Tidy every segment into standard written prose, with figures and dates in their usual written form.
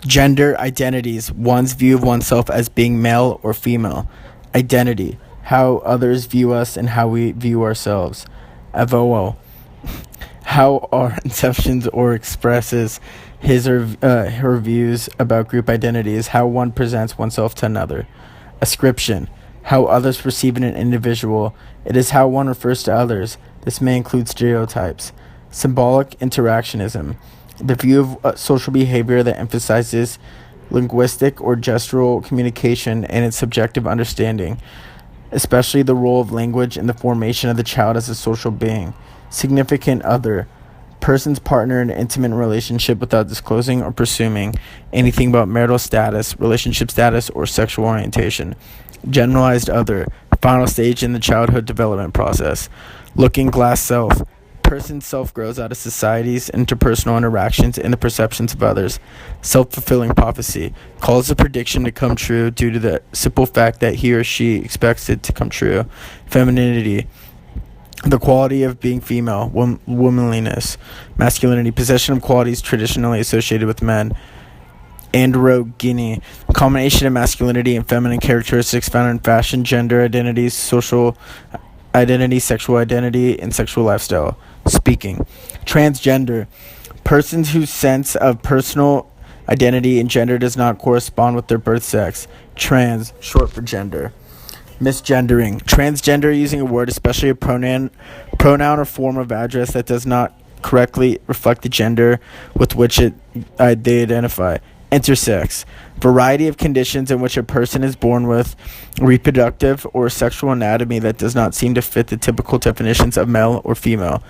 Gender identities, one's view of oneself as being male or female. Identity, how others view us and how we view ourselves. Avowal, how our inceptions or expresses his or her views about group identities, how one presents oneself to another. Ascription, how others perceive an individual. It is how one refers to others. This may include stereotypes. Symbolic interactionism, the view of social behavior that emphasizes linguistic or gestural communication and its subjective understanding, especially the role of language in the formation of the child as a social being. Significant other, person's partner in an intimate relationship without disclosing or presuming anything about marital status, relationship status, or sexual orientation. Generalized other, final stage in the childhood development process. Looking glass self, person's self grows out of society's interpersonal interactions and the perceptions of others. Self-fulfilling prophecy, calls a prediction to come true due to the simple fact that he or she expects it to come true. Femininity, the quality of being female. Womanliness, masculinity, possession of qualities traditionally associated with men. Androgyny, combination of masculinity and feminine characteristics found in fashion, gender identities, social identity, sexual identity, and sexual lifestyle. Speaking. Transgender, persons whose sense of personal identity and gender does not correspond with their birth sex. Trans, short for gender. Misgendering, transgender using a word, especially a pronoun or form of address that does not correctly reflect the gender with which they identify. Intersex, variety of conditions in which a person is born with reproductive or sexual anatomy that does not seem to fit the typical definitions of male or female.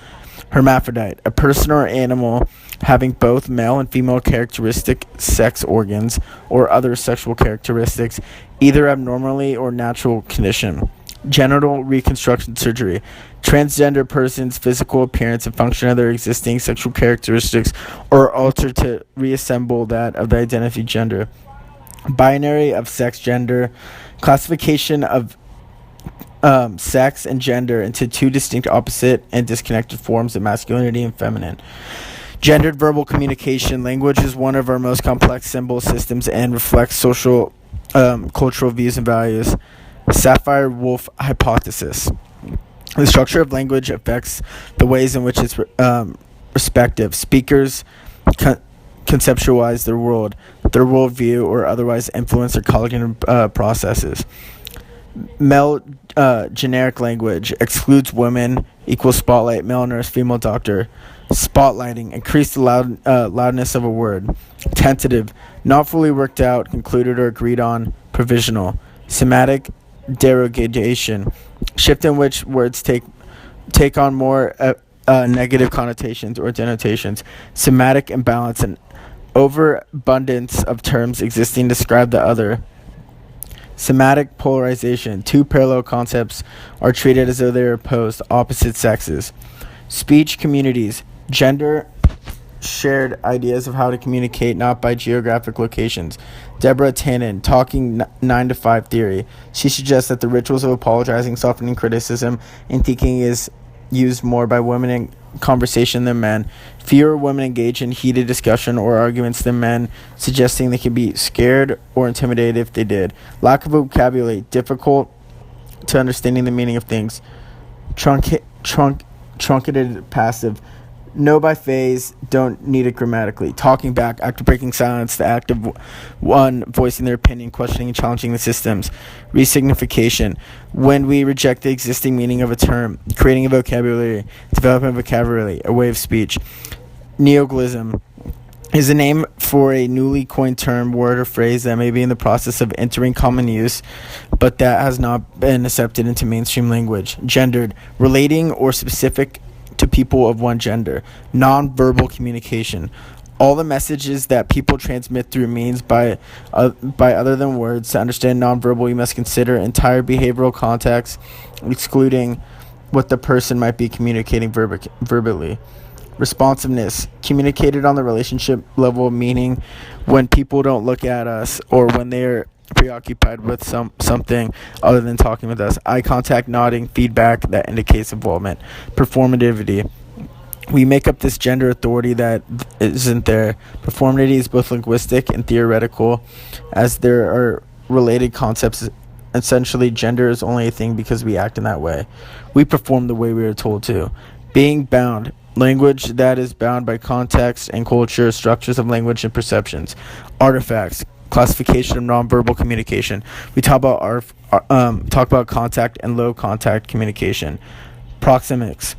Hermaphrodite, a person or animal having both male and female characteristic sex organs or other sexual characteristics, either abnormally or natural condition. Genital reconstruction surgery, transgender persons' physical appearance and function of their existing sexual characteristics or altered to reassemble that of the identity gender. Binary of sex gender, classification of sex and gender into two distinct opposite and disconnected forms of masculinity and feminine. Gendered verbal communication, language is one of our most complex symbol systems and reflects social cultural views and values. Sapir-Whorf hypothesis. The structure of language affects the ways in which its respective speakers conceptualize their world, their worldview, or otherwise influence their cognitive processes. Male generic language excludes women, equals spotlight, male nurse, female doctor. Spotlighting, increase the loudness of a word. Tentative, not fully worked out, concluded or agreed on, provisional. Semantic derogation, shift in which words take on more negative connotations or denotations. Semantic imbalance, an overabundance of terms existing to describe the other. Semantic polarization, two parallel concepts are treated as though they are opposed, opposite sexes. Speech communities, gender shared ideas of how to communicate, not by geographic locations. Deborah Tannen, Talking 9 to 5 Theory. She suggests that the rituals of apologizing, softening criticism, and thinking is used more by women in conversation than men. Fewer women engage in heated discussion or arguments than men, suggesting they can be scared or intimidated if they did. Lack of vocabulary, difficult to understanding the meaning of things. Truncated passive, know by phase, don't need it grammatically. Talking back, act of breaking silence, the act of one voicing their opinion, questioning and challenging the systems. Resignification, when we reject the existing meaning of a term, creating a vocabulary, developing a vocabulary, a way of speech. Neologism is a name for a newly coined term, word, or phrase that may be in the process of entering common use, but that has not been accepted into mainstream language. Gendered, relating or specific to people of one gender. Non-verbal communication, all the messages that people transmit through means by other than words. To understand nonverbal, you must consider entire behavioral context, excluding what the person might be communicating verbally. Responsiveness, communicated on the relationship level, meaning when people don't look at us or when they're preoccupied with something other than talking with us. Eye contact, nodding, feedback that indicates involvement. Performativity, We make up this gender authority that isn't there. Performity is both linguistic and theoretical, as there are related concepts. Essentially, gender is only a thing because we act in that way. We perform the way we are told to. Being bound. Language that is bound by context and culture, structures of language and perceptions. Artifacts. Classification of nonverbal communication. We talk about contact and low contact communication. Proxemics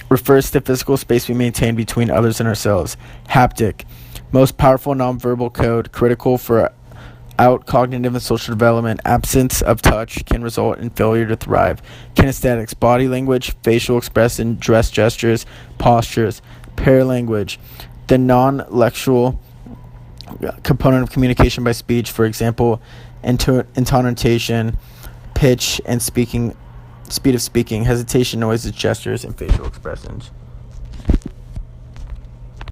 refers to physical space we maintain between others and ourselves. Haptic, most powerful nonverbal code, critical for out cognitive and social development. Absence of touch can result in failure to thrive. Kinesthetics, body language, facial expression, dress gestures, postures. Paralanguage, the non-lectual component of communication by speech, for example, intonation, pitch, and speed of speaking, hesitation, noises, gestures, and facial expressions.